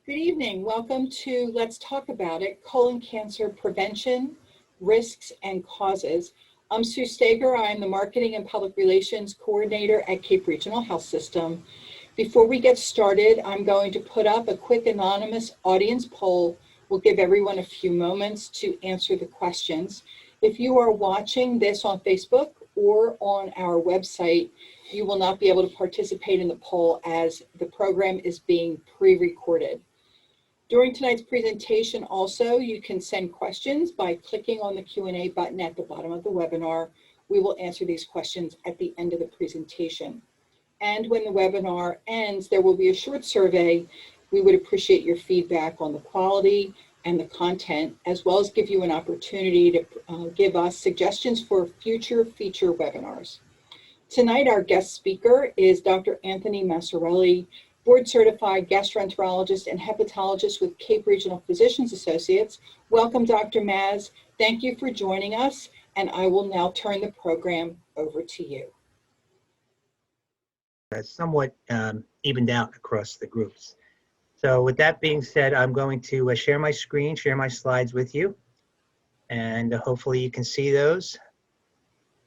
Good evening. Welcome to Let's Talk About It, Colon Cancer Prevention, Risks, and Causes. I'm Sue Stager. I'm the Marketing and Public Relations Coordinator at Cape Regional Health System. Before we get started, I'm going to put up a quick anonymous audience poll. We'll give everyone a few moments to answer the questions. If you are watching this on Facebook or on our website, you will not be able to participate in the poll as the program is being pre-recorded. During tonight's presentation also, you can send questions by clicking on the Q&A button at the bottom of the webinar. We will answer these questions at the end of the presentation. And when the webinar ends, there will be a short survey. We would appreciate your feedback on the quality and the content, as well as give you an opportunity to give us suggestions for future feature webinars. Tonight, our guest speaker is Dr. Anthony Masciarelli, board-certified gastroenterologist and hepatologist with Cape Regional Physicians Associates. Welcome, Dr. Maz. Thank you for joining us, and I will now turn the program over to you. Somewhat evened out across the groups. So with that being said, I'm going to share my screen, share my slides with you, and hopefully you can see those.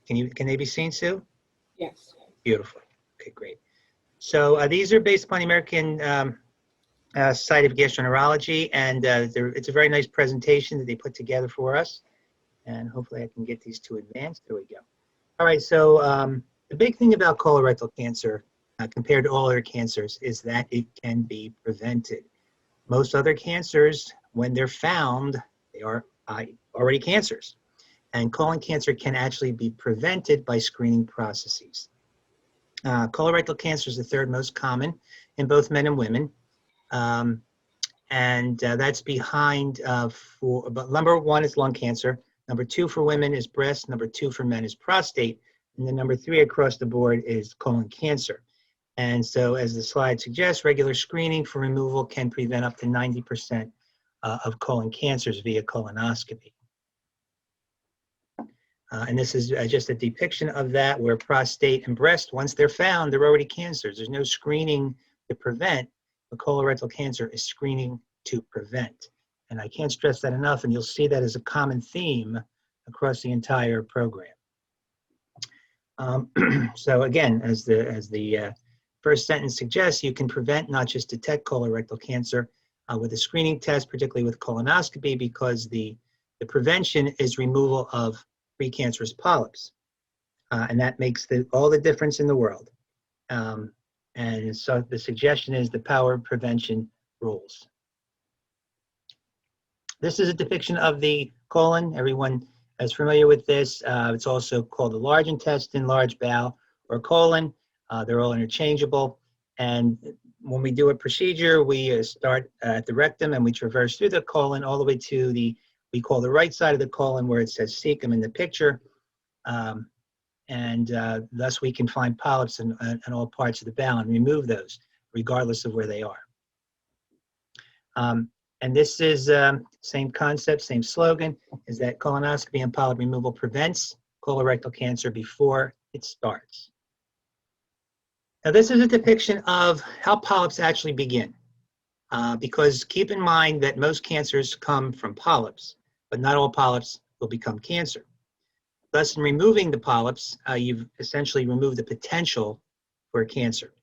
Can they be seen, Sue? Yes. Beautiful. Okay, great. So these are based upon the American Society of Gastroenterology, and it's a very nice presentation that they put together for us. And hopefully I can get these to advance. There we go. All right, so the big thing about colorectal cancer compared to all other cancers is that it can be prevented. Most other cancers, when they're found, they are already cancers. And colon cancer can actually be prevented by screening processes. Colorectal cancer is the third most common in both men and women. That's behind, but number one is lung cancer. Number two for women is breast. Number two for men is prostate. And then number three across the board is colon cancer. And so as the slide suggests, regular screening for removal can prevent up to 90% of colon cancers via colonoscopy. And this is just a depiction of that, where prostate and breast, once they're found, they're already cancers. There's no screening to prevent, but colorectal cancer is screening to prevent. And I can't stress that enough, and you'll see that as a common theme across the entire program. So again, as the first sentence suggests, you can prevent, not just detect colorectal cancer with a screening test, particularly with colonoscopy, because the prevention is removal of precancerous polyps. And that makes all the difference in the world. And so the suggestion is the power of prevention rules. This is a depiction of the colon. Everyone is familiar with this. It's also called the large intestine, large bowel, or colon. They're all interchangeable. And when we do a procedure, we start at the rectum and we traverse through the colon all the way to we call the right side of the colon, where it says cecum in the picture. Thus we can find polyps in all parts of the bowel and remove those, regardless of where they are. And this is same concept, same slogan, is that colonoscopy and polyp removal prevents colorectal cancer before it starts. Now this is a depiction of how polyps actually begin. Because keep in mind that most cancers come from polyps, but not all polyps will become cancer. Thus, in removing the polyps, you've essentially removed the potential for cancer.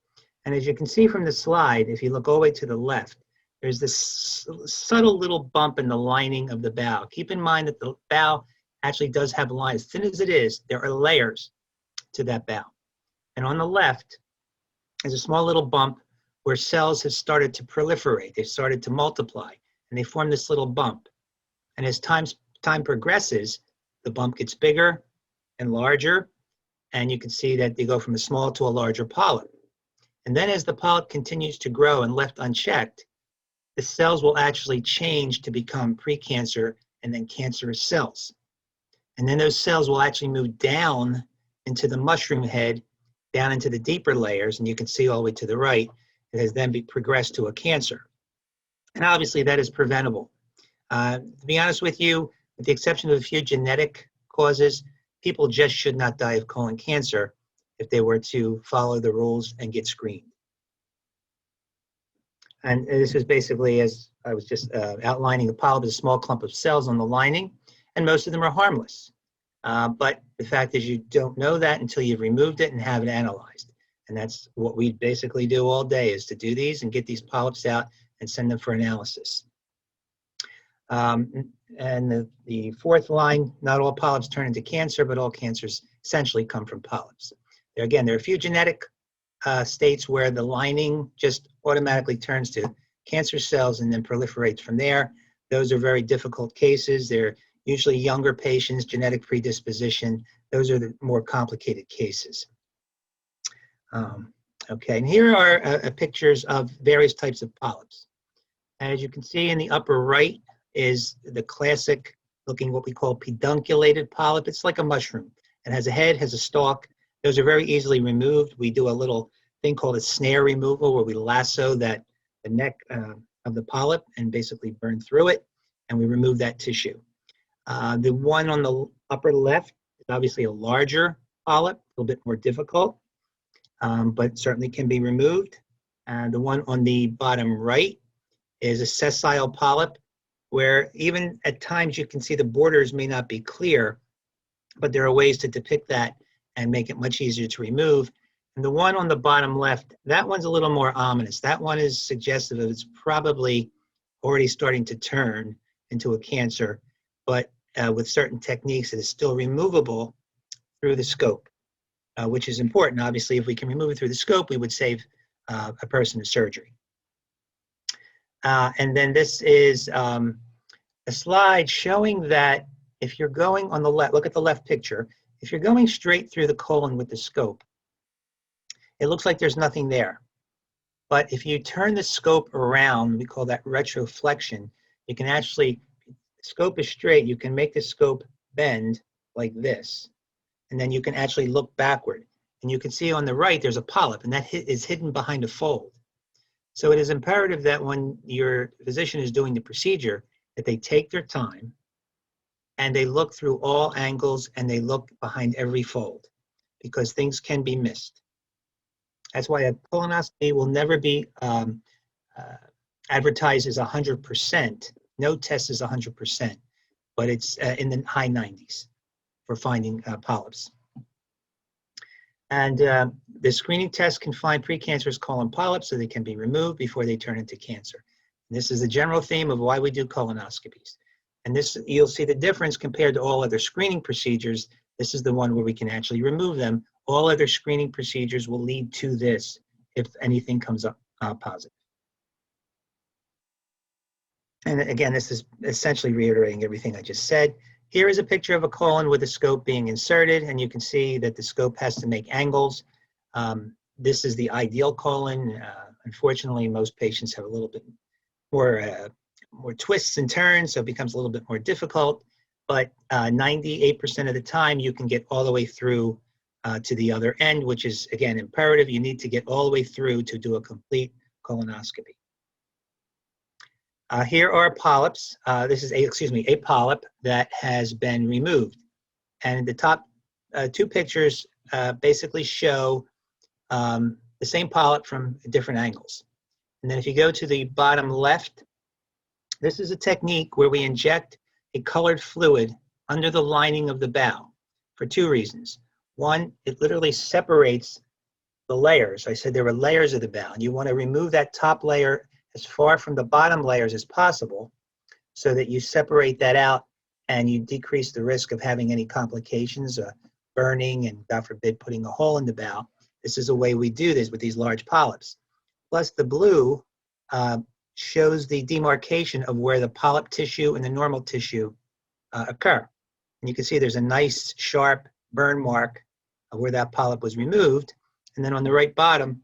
And as you can see from the slide, if you look all the way to the left, there's this subtle little bump in the lining of the bowel. Keep in mind that the bowel actually does have a line. As thin as it is, there are layers to that bowel. And on the left is a small little bump where cells have started to proliferate. They've started to multiply, and they form this little bump. And as time progresses, the bump gets bigger and larger, and you can see that they go from a small to a larger polyp. And then as the polyp continues to grow and left unchecked, the cells will actually change to become precancer and then cancerous cells. And then those cells will actually move down into the mushroom head, down into the deeper layers, and you can see all the way to the right, it has then progressed to a cancer. And obviously that is preventable. To be honest with you, with the exception of a few genetic causes, people just should not die of colon cancer if they were to follow the rules and get screened. And this is basically, as I was just outlining, the polyp is a small clump of cells on the lining, and most of them are harmless. But the fact is you don't know that until you've removed it and have it analyzed. And that's what we basically do all day, is to do these and get these polyps out and send them for analysis. And the fourth line, not all polyps turn into cancer, but all cancers essentially come from polyps. There are a few genetic states where the lining just automatically turns to cancer cells and then proliferates from there. Those are very difficult cases. They're usually younger patients, genetic predisposition. Those are the more complicated cases. Okay, and here are pictures of various types of polyps. As you can see in the upper right is the classic looking what we call pedunculated polyp. It's like a mushroom. It has a head, has a stalk. Those are very easily removed. We do a little thing called a snare removal where we lasso the neck of the polyp and basically burn through it, and we remove that tissue. The one on the upper left is obviously a larger polyp, a little bit more difficult, but certainly can be removed. The one on the bottom right is a sessile polyp, where even at times you can see the borders may not be clear, but there are ways to depict that and make it much easier to remove. And the one on the bottom left, that one's a little more ominous. That one is suggestive of it's probably already starting to turn into a cancer, but with certain techniques it is still removable through the scope, which is important. Obviously, if we can remove it through the scope, we would save a person a surgery. And then this is a slide showing that if you're going on the left, look at the left picture, if you're going straight through the colon with the scope, it looks like there's nothing there. But if you turn the scope around, we call that retroflexion, you can actually, the scope is straight, you can make the scope bend like this, and then you can actually look backward. And you can see on the right, there's a polyp, and that is hidden behind a fold. So it is imperative that when your physician is doing the procedure, that they take their time and they look through all angles and they look behind every fold, because things can be missed. That's why a colonoscopy will never be advertised as 100%. No test is 100%, but it's in the high 90s for finding polyps. And the screening test can find precancerous colon polyps so they can be removed before they turn into cancer. And this is the general theme of why we do colonoscopies. And this, you'll see the difference compared to all other screening procedures. This is the one where we can actually remove them. All other screening procedures will lead to this if anything comes up positive. And again, this is essentially reiterating everything I just said. Here is a picture of a colon with a scope being inserted, and you can see that the scope has to make angles. This is the ideal colon. Unfortunately, most patients have a little bit more twists and turns, so it becomes a little bit more difficult. But 98% of the time, you can get all the way through to the other end, which is, again, imperative. You need to get all the way through to do a complete colonoscopy. Here are polyps. This is a polyp that has been removed. And the top two pictures basically show the same polyp from different angles. And then if you go to the bottom left, this is a technique where we inject a colored fluid under the lining of the bowel for two reasons. One, it literally separates the layers. I said there were layers of the bowel, and you want to remove that top layer as far from the bottom layers as possible so that you separate that out and you decrease the risk of having any complications, burning, and God forbid, putting a hole in the bowel. This is a way we do this with these large polyps. Plus the blue shows the demarcation of where the polyp tissue and the normal tissue occur. And you can see there's a nice sharp burn mark of where that polyp was removed. And then on the right bottom,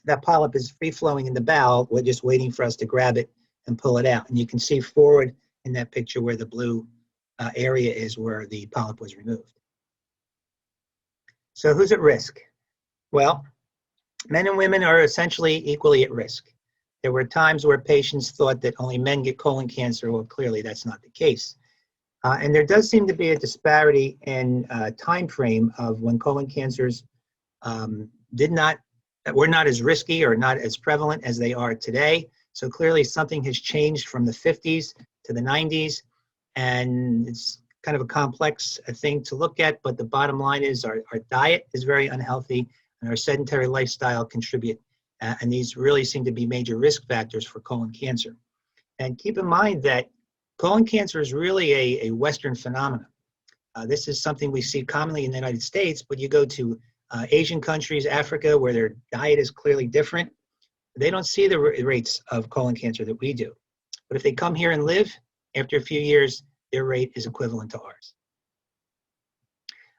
that polyp is free-flowing in the bowel. We're just waiting for us to grab it and pull it out. And you can see forward in that picture where the blue area is where the polyp was removed. So who's at risk? Well, men and women are essentially equally at risk. There were times where patients thought that only men get colon cancer. Well, clearly that's not the case. And there does seem to be a disparity in time frame of when colon cancers were not as risky or not as prevalent as they are today. So clearly something has changed from the 50s to the 90s, and it's kind of a complex thing to look at, but the bottom line is our diet is very unhealthy and our sedentary lifestyle contribute, and these really seem to be major risk factors for colon cancer. And keep in mind that colon cancer is really a Western phenomenon. This is something we see commonly in the United States, but you go to Asian countries, Africa, where their diet is clearly different, they don't see the rates of colon cancer that we do. But if they come here and live, after a few years, their rate is equivalent to ours.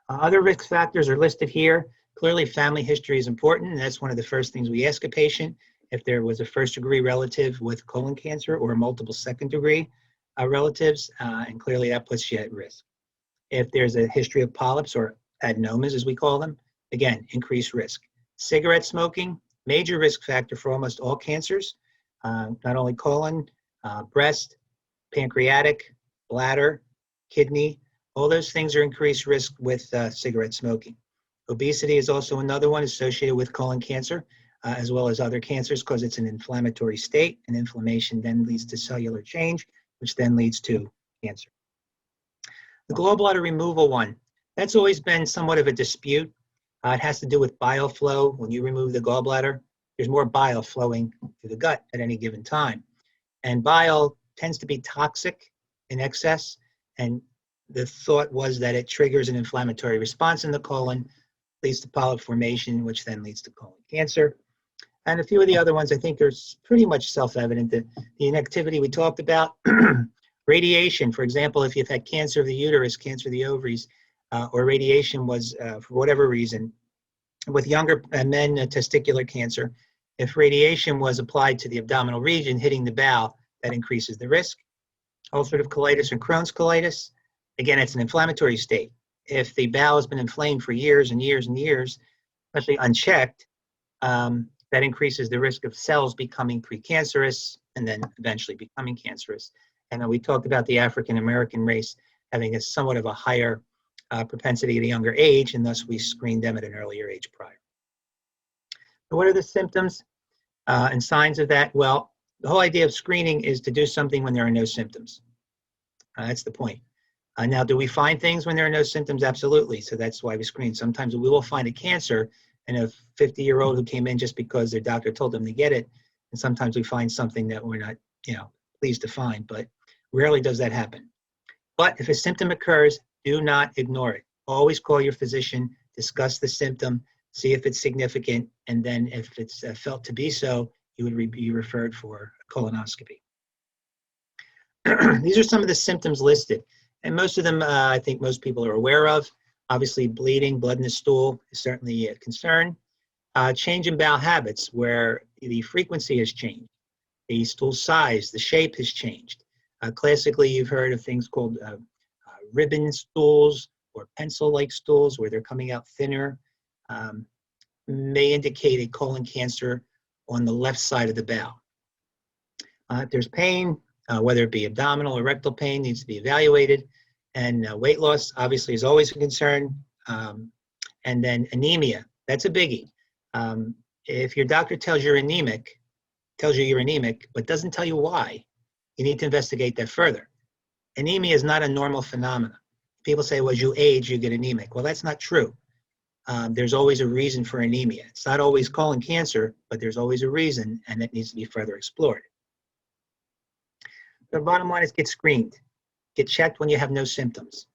Other risk factors are listed here. Clearly, family history is important, and that's one of the first things we ask a patient if there was a first-degree relative with colon cancer or multiple second-degree relatives, and clearly that puts you at risk. If there's a history of polyps or adenomas, as we call them, again, increased risk. Cigarette smoking, major risk factor for almost all cancers, not only colon, breast, pancreatic, bladder, kidney, all those things are increased risk with cigarette smoking. Obesity is also another one associated with colon cancer, as well as other cancers, because it's an inflammatory state, and inflammation then leads to cellular change, which then leads to cancer. The gallbladder removal one, that's always been somewhat of a dispute. It has to do with bile flow. When you remove the gallbladder, there's more bile flowing to the gut at any given time. And bile tends to be toxic in excess, and the thought was that it triggers an inflammatory response in the colon, leads to polyp formation, which then leads to colon cancer. And a few of the other ones I think are pretty much self-evident. The inactivity we talked about, radiation, for example, if you've had cancer of the uterus, cancer of the ovaries, or radiation was, for whatever reason, with younger men, testicular cancer, if radiation was applied to the abdominal region, hitting the bowel, that increases the risk. Ulcerative colitis and Crohn's colitis, again, it's an inflammatory state. If the bowel has been inflamed for years and years and years, especially unchecked, that increases the risk of cells becoming precancerous and then eventually becoming cancerous. And we talked about the African American race having a somewhat of a higher propensity at a younger age, and thus we screened them at an earlier age prior. So what are the symptoms and signs of that? Well, the whole idea of screening is to do something when there are no symptoms. That's the point. Now, do we find things when there are no symptoms? Absolutely. So that's why we screen. Sometimes we will find a cancer in a 50-year-old who came in just because their doctor told them to get it. And sometimes we find something that we're not, pleased to find, but rarely does that happen. But if a symptom occurs, do not ignore it. Always call your physician, discuss the symptom, see if it's significant, and then if it's felt to be so, you would be referred for a colonoscopy. These are some of the symptoms listed, and most of them I think most people are aware of. Obviously, bleeding, blood in the stool is certainly a concern. Change in bowel habits, where the frequency has changed. The stool size, the shape has changed. Classically, you've heard of things called ribbon stools or pencil-like stools, where they're coming out thinner, may indicate a colon cancer on the left side of the bowel. If there's pain, whether it be abdominal or rectal pain, needs to be evaluated. And weight loss, obviously, is always a concern. And then anemia, that's a biggie. If your doctor tells you you're anemic, but doesn't tell you why, you need to investigate that further. Anemia is not a normal phenomenon. People say, well, as you age, you get anemic. Well, that's not true. There's always a reason for anemia. It's not always colon cancer, but there's always a reason, and it needs to be further explored. The bottom line is get screened. Get checked when you have no symptoms.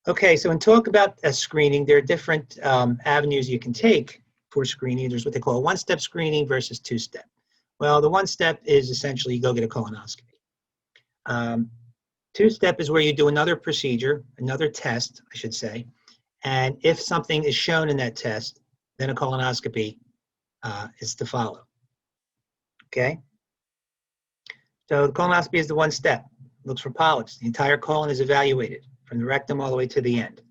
Okay, so in talk about screening, there are different avenues you can take for screening. There's what they call a one-step screening versus two-step. Well, the one-step is essentially you go get a colonoscopy. Two-step is where you do another procedure, another test, I should say, and if something is shown in that test, then a colonoscopy is to follow. Okay? So the colonoscopy is the one step. Looks for polyps. The entire colon is evaluated from the rectum all the way to the end.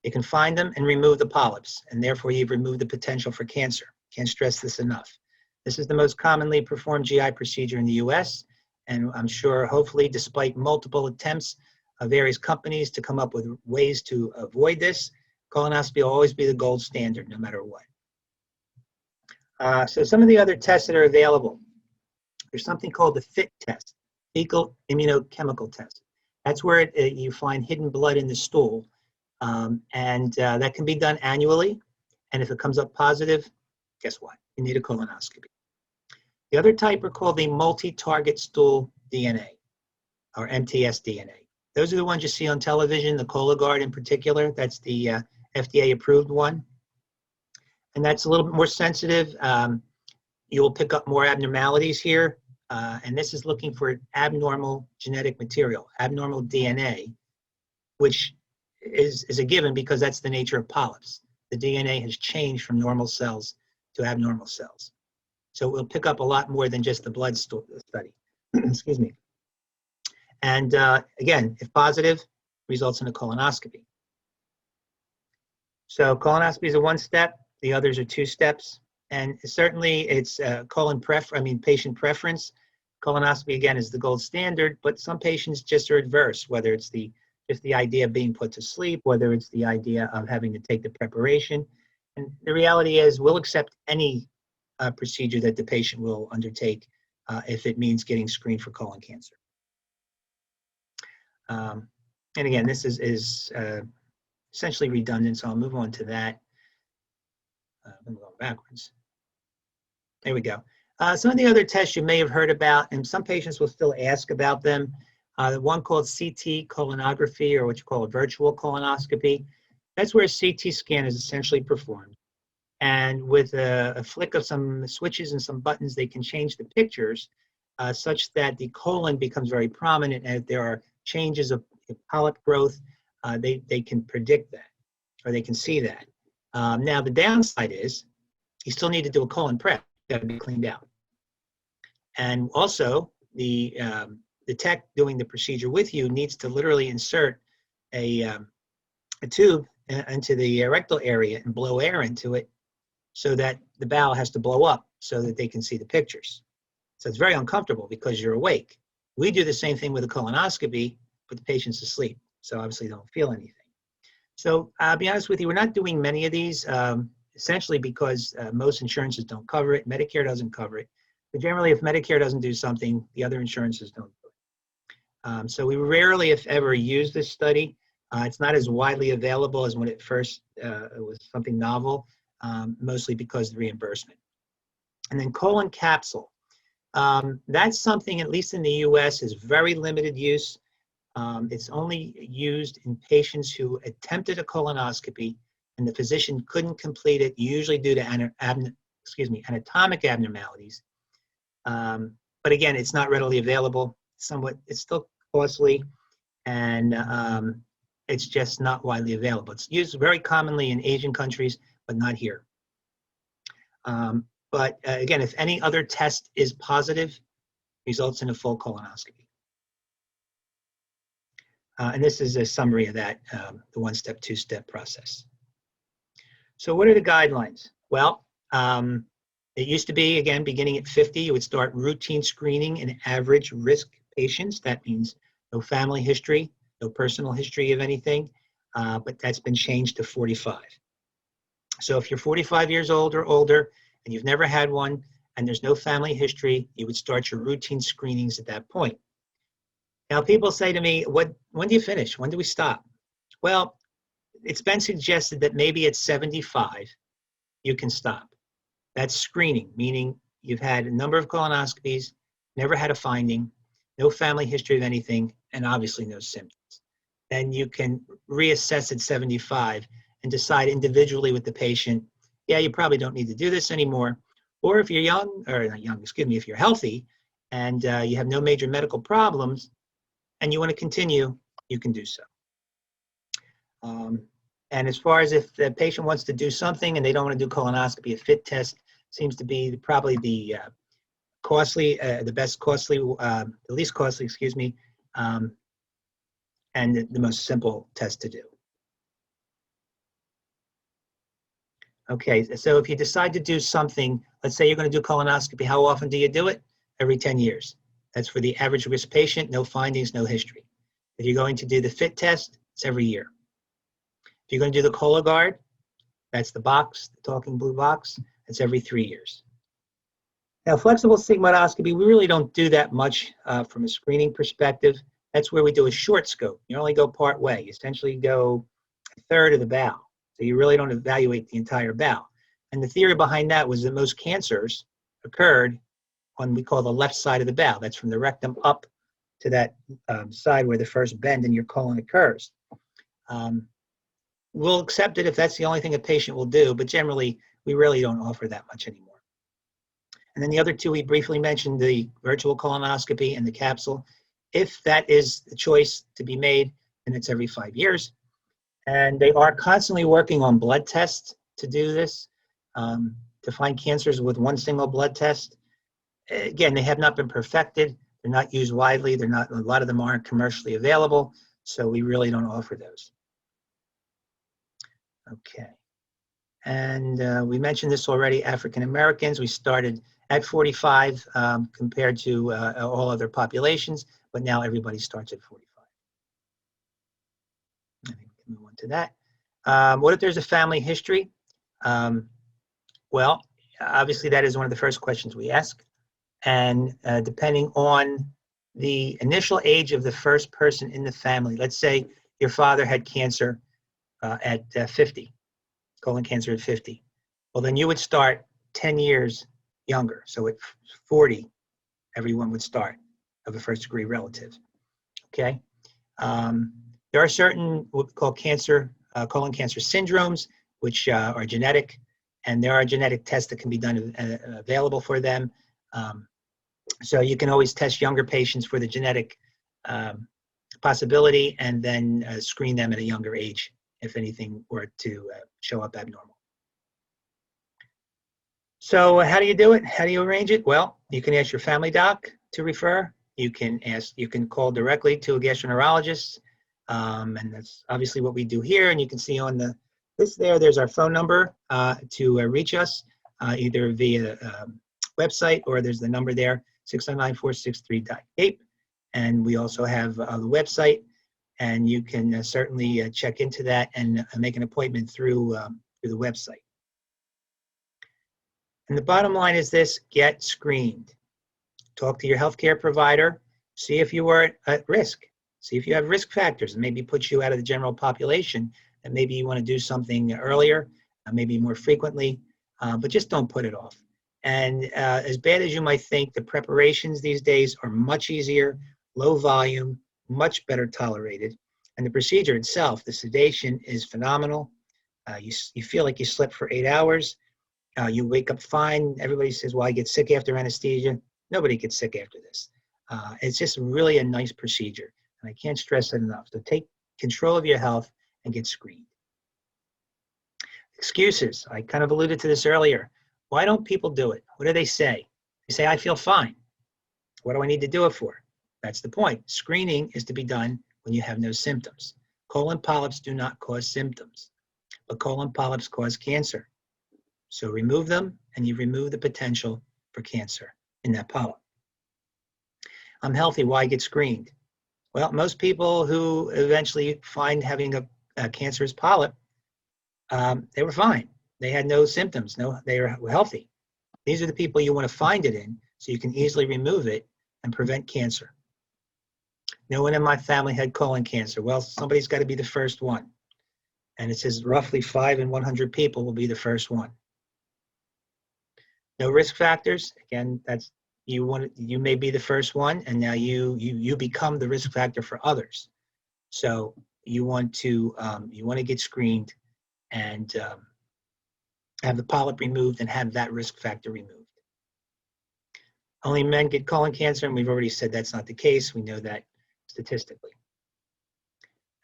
You can find them and remove the polyps, and therefore you've removed the potential for cancer. Can't stress this enough. This is the most commonly performed GI procedure in the US, and I'm sure, hopefully, despite multiple attempts of various companies to come up with ways to avoid this, colonoscopy will always be the gold standard, no matter what. So some of the other tests that are available, there's something called the FIT test, fecal immunochemical test. That's where you find hidden blood in the stool, and that can be done annually. And if it comes up positive, guess what? You need a colonoscopy. The other type are called the multi-target stool DNA, or MTS DNA. Those are the ones you see on television, the Cologuard in particular. That's the FDA-approved one. And that's a little bit more sensitive. You'll pick up more abnormalities here. And this is looking for abnormal genetic material, abnormal DNA, which is a given because that's the nature of polyps. The DNA has changed from normal cells to abnormal cells. So we'll pick up a lot more than just the blood study. Excuse me. And again, if positive, results in a colonoscopy. So colonoscopy is a one step, the others are two steps. And certainly it's patient preference. Colonoscopy, again, is the gold standard, but some patients just are adverse, whether it's just the idea of being put to sleep, whether it's the idea of having to take the preparation. And the reality is we'll accept any procedure that the patient will undertake if it means getting screened for colon cancer. And again, this is essentially redundant, so I'll move on to that. I'm going backwards. There we go. Some of the other tests you may have heard about, and some patients will still ask about them. The one called CT colonography, or what you call a virtual colonoscopy. That's where a CT scan is essentially performed. And with a flick of some switches and some buttons, they can change the pictures such that the colon becomes very prominent. And if there are changes of polyp growth, they can predict that, or they can see that. Now, the downside is you still need to do a colon prep. It's got to be cleaned out. And also, the tech doing the procedure with you needs to literally insert a tube into the rectal area and blow air into it so that the bowel has to blow up so that they can see the pictures. So it's very uncomfortable because you're awake. We do the same thing with a colonoscopy, but the patient's asleep, so obviously they don't feel anything. So I'll be honest with you, we're not doing many of these, essentially because most insurances don't cover it. Medicare doesn't cover it. But generally, if Medicare doesn't do something, the other insurances don't do it. So we rarely, if ever, use this study. It's not as widely available as when it first was something novel, mostly because of the reimbursement. And then colon capsule. That's something, at least in the US, is very limited use. It's only used in patients who attempted a colonoscopy and the physician couldn't complete it, usually due to anatomic abnormalities. But again, it's not readily available. It's still costly, and it's just not widely available. It's used very commonly in Asian countries, but not here. But again, if any other test is positive, results in a full colonoscopy. And this is a summary of that, the one-step, two-step process. So what are the guidelines? Well, it used to be, again, beginning at 50, you would start routine screening in average risk patients. That means no family history, no personal history of anything, but that's been changed to 45. So if you're 45 years old or older and you've never had one and there's no family history, you would start your routine screenings at that point. Now, people say to me, when do you finish? When do we stop? Well, it's been suggested that maybe at 75, you can stop. That's screening, meaning you've had a number of colonoscopies, never had a finding, no family history of anything, and obviously no symptoms. Then you can reassess at 75 and decide individually with the patient, yeah, you probably don't need to do this anymore. Or if you're if you're healthy and you have no major medical problems and you want to continue, you can do so. And as far as if the patient wants to do something and they don't want to do colonoscopy, a FIT test seems to be probably the the least costly, and the most simple test to do. Okay, so if you decide to do something, let's say you're going to do colonoscopy, how often do you do it? Every 10 years. That's for the average risk patient, no findings, no history. If you're going to do the FIT test, it's every year. If you're going to do the Cologuard, that's the box, the talking blue box, it's every 3 years. Now, flexible sigmoidoscopy, we really don't do that much from a screening perspective. That's where we do a short scope. You only go part way. You essentially go a third of the bowel. So you really don't evaluate the entire bowel. And the theory behind that was that most cancers occurred on what we call the left side of the bowel. That's from the rectum up to that side where the first bend in your colon occurs. We'll accept it if that's the only thing a patient will do, but generally, we really don't offer that much anymore. And then the other two we briefly mentioned, the virtual colonoscopy and the capsule. If that is the choice to be made, then it's every 5 years. And they are constantly working on blood tests to do this, to find cancers with one single blood test. Again, they have not been perfected. They're not used widely. A lot of them aren't commercially available, so we really don't offer those. Okay. And we mentioned this already, African Americans, we started at 45 compared to all other populations, but now everybody starts at 45. I think we can move on to that. What if there's a family history? Well, obviously that is one of the first questions we ask. And depending on the initial age of the first person in the family, let's say your father had cancer at 50. Colon cancer at 50. Well, then you would start 10 years younger. So at 40, everyone would start of a first degree relative. Okay. There are certain what we call colon cancer syndromes, which are genetic, and there are genetic tests that can be done available for them. So you can always test younger patients for the genetic possibility and then screen them at a younger age if anything were to show up abnormal. So how do you do it? How do you arrange it? Well, you can ask your family doc to refer. You can call directly to a gastroenterologist, and that's obviously what we do here. And you can see on there's our phone number to reach us, either via website or there's the number there, 609-463-GAPE. And we also have the website, and you can certainly check into that and make an appointment through the website. And the bottom line is this: get screened. Talk to your healthcare provider. See if you are at risk. See if you have risk factors and maybe put you out of the general population, and maybe you want to do something earlier, maybe more frequently, but just don't put it off. And as bad as you might think, the preparations these days are much easier, low volume, much better tolerated. And the procedure itself, the sedation is phenomenal. You feel like you slept for 8 hours. You wake up fine. Everybody says, well, I get sick after anesthesia. Nobody gets sick after this. It's just really a nice procedure. And I can't stress it enough. So take control of your health and get screened. Excuses. I kind of alluded to this earlier. Why don't people do it? What do they say? They say, I feel fine. What do I need to do it for? That's the point. Screening is to be done when you have no symptoms. Colon polyps do not cause symptoms, but colon polyps cause cancer. So remove them, and you remove the potential for cancer in that polyp. I'm healthy. Why get screened? Well, most people who eventually find having a cancerous polyp, they were fine. They had no symptoms. They were healthy. These are the people you want to find it in, so you can easily remove it and prevent cancer. No one in my family had colon cancer. Well, somebody's got to be the first one. And it says roughly 5 in 100 people will be the first one. No risk factors. Again, that's you may be the first one, and now you become the risk factor for others. So you want to get screened and have the polyp removed and have that risk factor removed. Only men get colon cancer, and we've already said that's not the case. We know that statistically.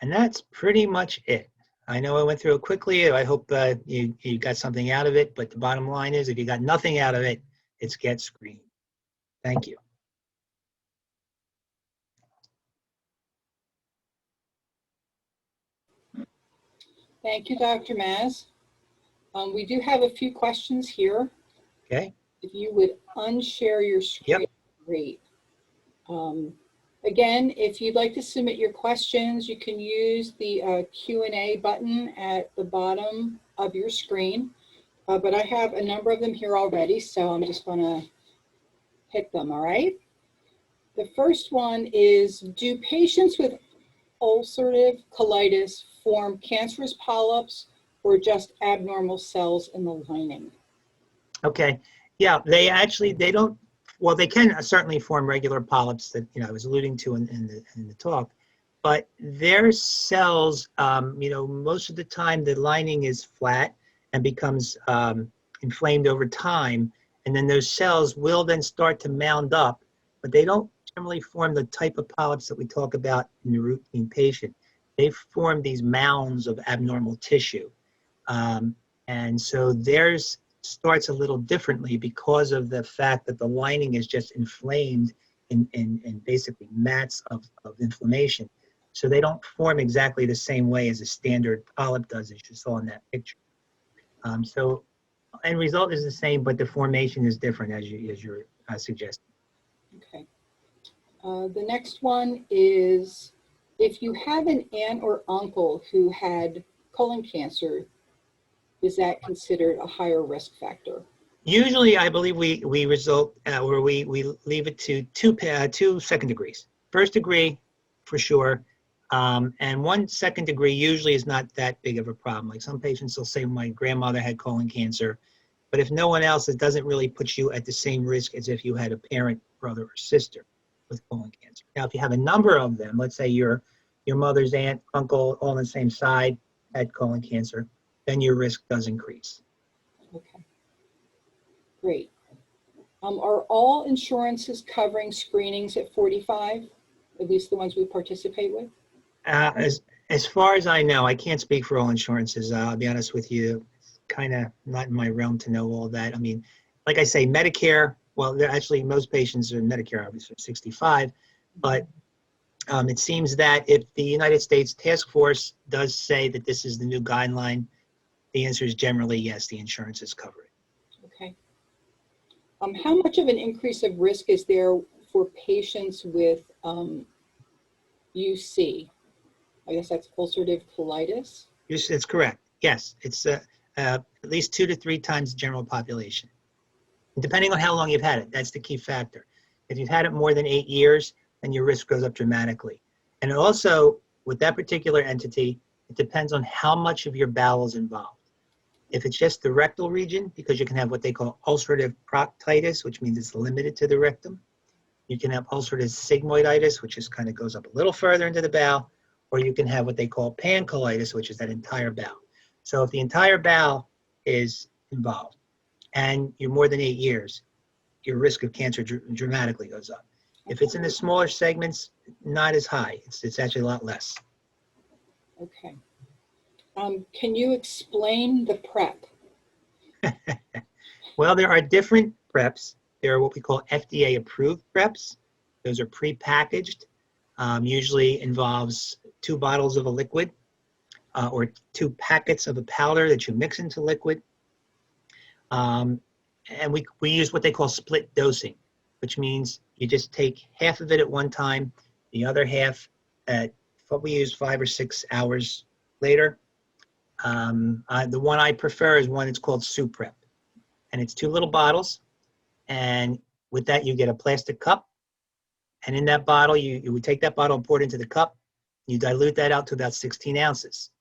And that's pretty much it. I know I went through it quickly. I hope you got something out of it, but the bottom line is if you got nothing out of it, it's get screened. Thank you. Thank you, Dr. Maz. We do have a few questions here. Okay. If you would unshare your screen, Yep. Great. Again, if you'd like to submit your questions, you can use the Q&A button at the bottom of your screen. But I have a number of them here already, so I'm just going to pick them, all right? The first one is, do patients with ulcerative colitis form cancerous polyps or just abnormal cells in the lining? Okay. Yeah, they don't, well, they can certainly form regular polyps that, I was alluding to in the talk, but their cells, most of the time the lining is flat and becomes inflamed over time. And then those cells will then start to mound up, but they don't generally form the type of polyps that we talk about in the routine patient. They form these mounds of abnormal tissue. And so theirs starts a little differently because of the fact that the lining is just inflamed in basically mats of inflammation. So they don't form exactly the same way as a standard polyp does, as you saw in that picture. So end result is the same, but the formation is different, as you're suggesting. Okay. The next one is, if you have an aunt or uncle who had colon cancer, is that considered a higher risk factor? Usually, I believe we leave it to two second degrees. First degree, for sure, and one second degree usually is not that big of a problem. Like some patients will say, my grandmother had colon cancer, but if no one else, it doesn't really put you at the same risk as if you had a parent, brother, or sister with colon cancer. Now, if you have a number of them, let's say your mother's aunt, uncle, all on the same side had colon cancer, then your risk does increase. Okay, great. Are all insurances covering screenings at 45, at least the ones we participate with? As far as I know, I can't speak for all insurances. I'll be honest with you, it's kind of not in my realm to know all that. I mean, like I say, Medicare, well, actually most patients are Medicare, obviously 65, but it seems that if the United States Task Force does say that this is the new guideline, the answer is generally yes, the insurances cover it. Okay. How much of an increase of risk is there for patients with UC? I guess that's ulcerative colitis. Yes, that's correct. Yes, it's at least 2 to 3 times the general population. Depending on how long you've had it, that's the key factor. If you've had it more than 8 years, then your risk goes up dramatically. And also, with that particular entity, it depends on how much of your bowel is involved. If it's just the rectal region, because you can have what they call ulcerative proctitis, which means it's limited to the rectum. You can have ulcerative sigmoiditis, which just kind of goes up a little further into the bowel, or you can have what they call pancolitis, which is that entire bowel. So if the entire bowel is involved and you're more than 8 years, your risk of cancer dramatically goes up. If it's in the smaller segments, not as high. It's actually a lot less. Okay. Can you explain the PrEP? Well, there are different PrEPs. There are what we call FDA-approved PrEPs. Those are prepackaged. Usually involves 2 bottles of a liquid or 2 packets of a powder that you mix into liquid. And we use what they call split dosing, which means you just take half of it at one time, the other half at what we use 5 or 6 hours later. The one I prefer is one that's called Suprep. And it's 2 little bottles. And with that, you get a plastic cup. And in that bottle, you would take that bottle and pour it into the cup. You dilute that out to about 16 ounces.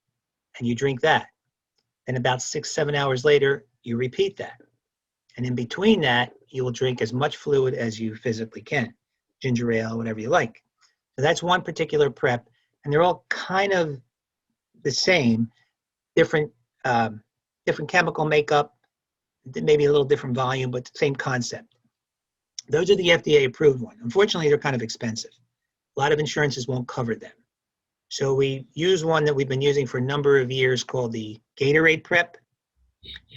And you drink that. Then about 6, 7 hours later, you repeat that. And in between that, you will drink as much fluid as you physically can. Ginger ale, whatever you like. So that's one particular PrEP. And they're all kind of the same, different chemical makeup, maybe a little different volume, but same concept. Those are the FDA-approved ones. Unfortunately, they're kind of expensive. A lot of insurances won't cover them. So we use one that we've been using for a number of years called the Gatorade PrEP,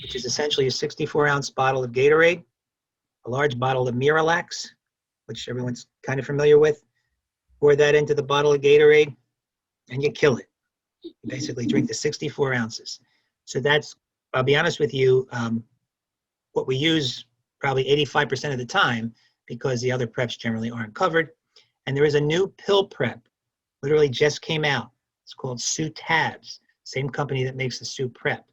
which is essentially a 64-ounce bottle of Gatorade, a large bottle of Miralax, which everyone's kind of familiar with. Pour that into the bottle of Gatorade, and you kill it. You basically drink the 64 ounces. So that's, I'll be honest with you, what we use probably 85% of the time because the other PrEPs generally aren't covered. And there is a new pill PrEP, literally just came out. It's called Tabs, same company that makes the Suprep.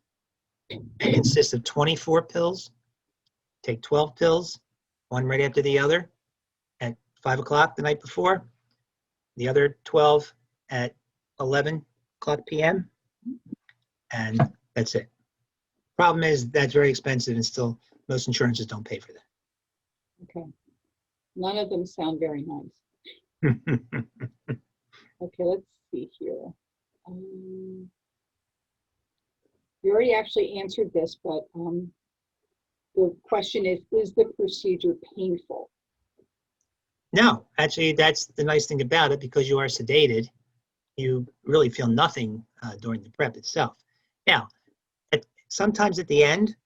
It consists of 24 pills. Take 12 pills, one right after the other. 5 o'clock the night before, the other 12 at 11 o'clock p.m., and that's it. Problem is that's very expensive, and still most insurances don't pay for Okay. None of them sound very nice. that. Okay, let's see here. You already actually answered this, but the question is the procedure painful? No, actually, that's the nice thing about it. Because you are sedated, you really feel nothing during the prep itself. Now, sometimes at the end,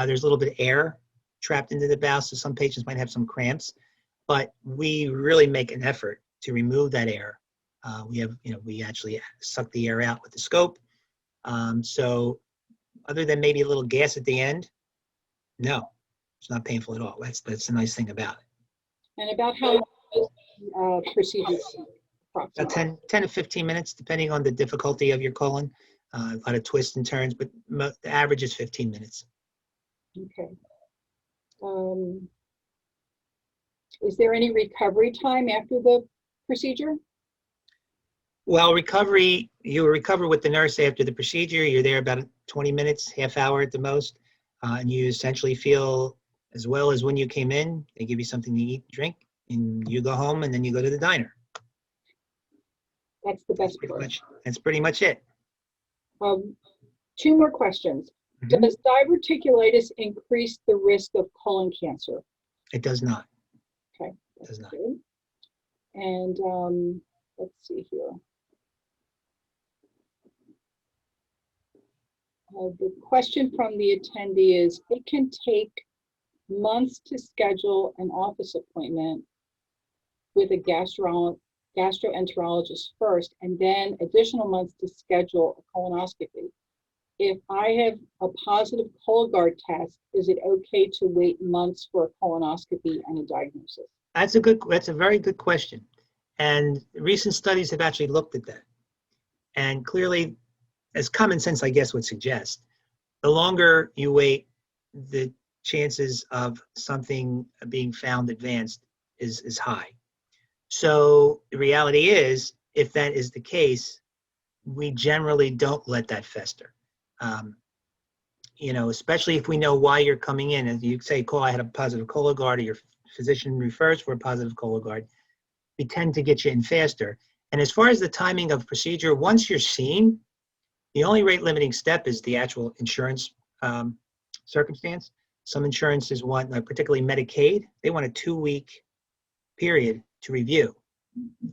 there's a little bit of air trapped into the bowel, so some patients might have some cramps, but we really make an effort to remove that air. We actually suck the air out with the scope. So other than maybe a little gas at the end, no, it's not painful at all. That's the nice thing about it. And about how long does the procedure take? About 10 to 15 minutes, depending on the difficulty of your colon. A lot of twists and turns, but the average is 15 minutes. Okay. Is there any recovery time after the procedure? Well, you recover with the nurse after the procedure. You're there about 20 minutes, half hour at the most, and you essentially feel as well as when you came in. They give you something to eat, drink, and you go home, and then you go to the diner. That's the best part. That's pretty much it. 2 more questions. Mhm. Does diverticulitis increase the risk of colon cancer? It does not. Okay, It does not. good. And let's see here. The question from the attendee is, it can take months to schedule an office appointment with a gastroenterologist first, and then additional months to schedule a colonoscopy. If I have a positive Cologuard test, is it okay to wait months for a colonoscopy and a diagnosis? That's a very good question. And recent studies have actually looked at that. And clearly, as common sense, I guess, would suggest, the longer you wait, the chances of something being found advanced is high. So the reality is, if that is the case, we generally don't let that fester. Especially if we know why you're coming in. As you say, I had a positive Cologuard, or your physician refers for a positive Cologuard, we tend to get you in faster. And as far as the timing of procedure, once you're seen, the only rate limiting step is the actual insurance circumstance. Some insurances want, particularly Medicaid, they want a 2-week period to review.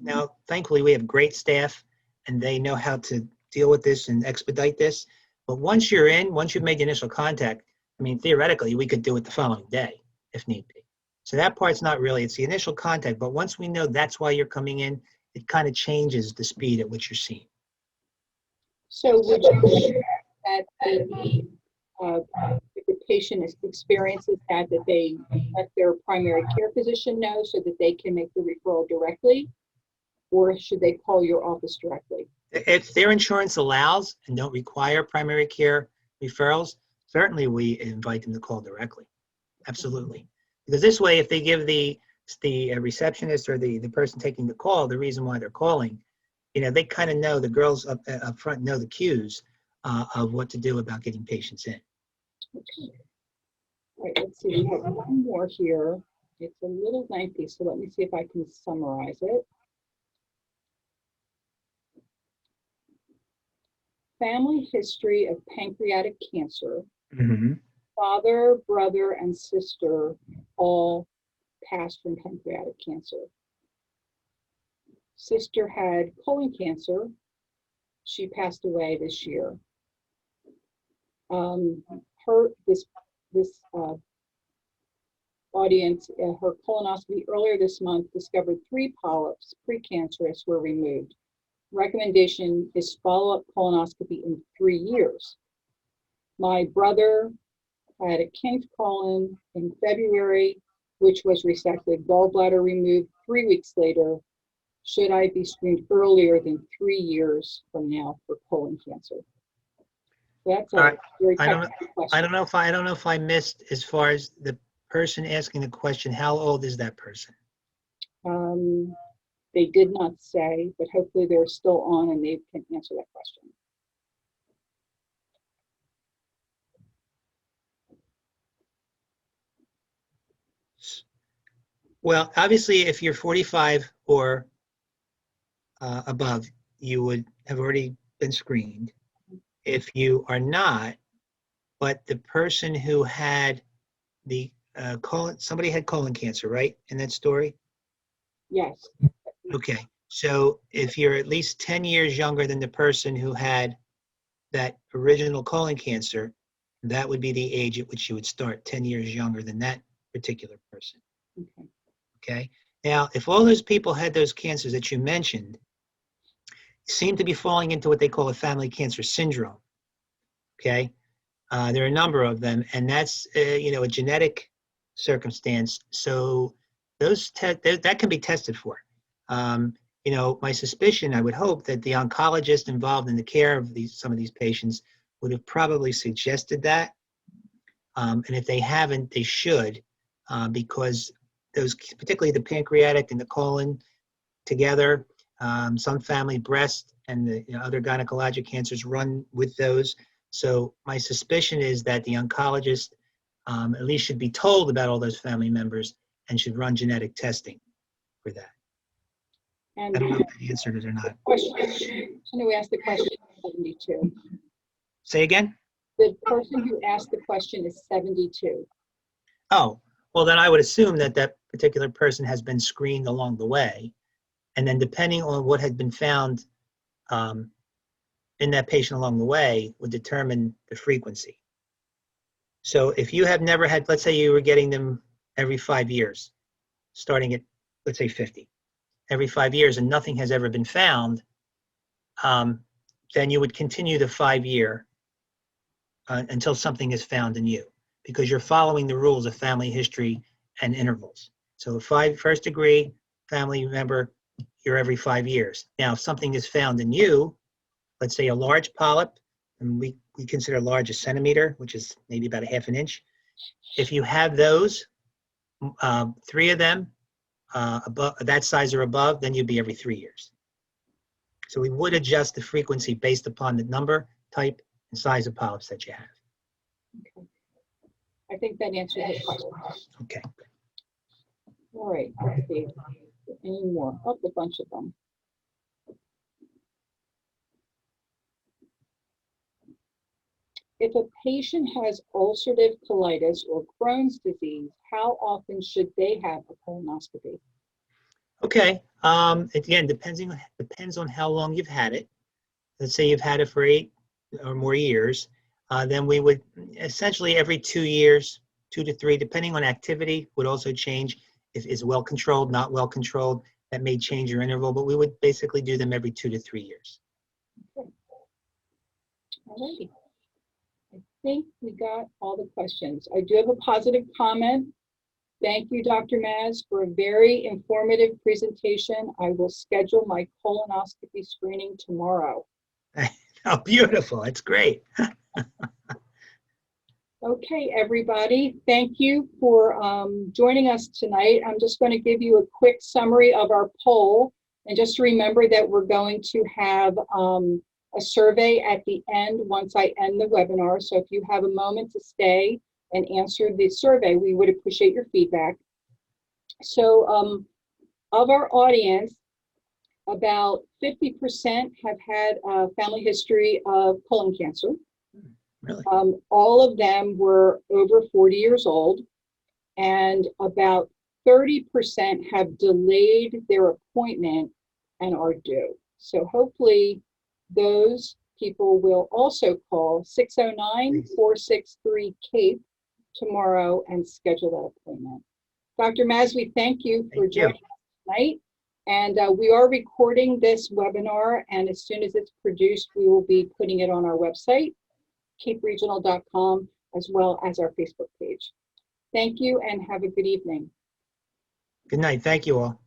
Now, thankfully, we have great staff, and they know how to deal with this and expedite this. But once you've made the initial contact, theoretically, we could do it the following day if need be. So that part's not really, it's the initial contact. But once we know that's why you're coming in, it kind of changes the speed at which you're seen. So would you that if the patient experiences that they let their primary care physician know so that they can make the referral directly, or should they call your office directly? If their insurance allows and don't require primary care referrals, certainly we invite them to call directly. Absolutely. Because this way, if they give the receptionist or the person taking the call the reason why they're calling, they kind of know, the girls up front know the cues of what to do about getting patients in. Okay. All right, let's see. We have one more here. It's a little lengthy, so let me see if I can summarize it. Family history of pancreatic cancer. Mm-hmm. Father, brother, and sister all passed from pancreatic cancer. Sister had colon cancer. She passed away this year. This audience, her colonoscopy earlier this month discovered 3 polyps, precancerous, were removed. Recommendation is follow-up colonoscopy in 3 years. My brother had a kinked colon in February, which was resected, gallbladder removed 3 weeks later. Should I be screened earlier than 3 years from now for colon cancer? That's a very technical question. I don't know if I missed, as far as the person asking the question, how old is that person? They did not say, but hopefully they're still on and they can answer that question. Well, obviously, if you're 45 or above, you would have already been screened. If you are not, but the person who had the somebody had colon cancer, right, in that story? Yes. Okay, so if you're at least 10 years younger than the person who had that original colon cancer, that would be the age at which you would start, 10 years younger than that particular person. Okay. Okay, now if all those people had those cancers that you mentioned, seem to be falling into what they call a family cancer syndrome. Okay, there are a number of them, and that's a genetic circumstance. So those that can be tested for. My suspicion, I would hope, that the oncologist involved in the care of some of these patients would have probably suggested that, and if they haven't, they should, because those, particularly the pancreatic and the colon together, some family breast and the other gynecologic cancers run with those. So my suspicion is that the oncologist at least should be told about all those family members and should run genetic testing for that. And I don't know if I answered it or not. question who asked the question is 72. Say again? The person who asked the question is 72. Oh, well, then I would assume that that particular person has been screened along the way. And then depending on what had been found in that patient along the way would determine the frequency. So if you have never had, let's say you were getting them every 5 years, starting at, let's say 50, every 5 years, and nothing has ever been found, then you would continue the 5-year until something is found in you, because you're following the rules of family history and intervals. So first degree family member, you're every 5 years. Now, if something is found in you, let's say a large polyp, and we consider large a centimeter, which is maybe about a half an inch. If you have those, 3 of them above that size or above, then you'd be every 3 years. So we would adjust the frequency based upon the number, type, and size of polyps that you have. Okay. I think that answers the question. Okay. All right, let's see. Any more? Oh, a bunch of them. If a patient has ulcerative colitis or Crohn's disease, how often should they have a colonoscopy? Okay. Again, depends on how long you've had it. Let's say you've had it for 8 or more years. Then we would essentially every 2 years, 2 to 3, depending on activity, would also change. If it's well controlled, not well controlled, that may change your interval, but we would basically do them every 2 to 3 years. Okay. All righty. I think we got all the questions. I do have a positive comment. Thank you, Dr. Maz, for a very informative presentation. I will schedule my colonoscopy screening tomorrow. Oh, beautiful. That's great. Okay, everybody, thank you for joining us tonight. I'm just going to give you a quick summary of our poll. And just remember that we're going to have a survey at the end once I end the webinar. So if you have a moment to stay and answer the survey, we would appreciate your feedback. So of our audience, about 50% have had a family history of colon cancer. Really? All of them were over 40 years old, and about 30% have delayed their appointment and are due. So hopefully those people will also call 609-463-CAPE tomorrow and schedule that appointment. Dr. Maz, we thank you for joining us tonight. And we are recording this webinar, and as soon as it's produced, we will be putting it on our website, caperegional.com, as well as our Facebook page. Thank you and have a good evening. Good night. Thank you all.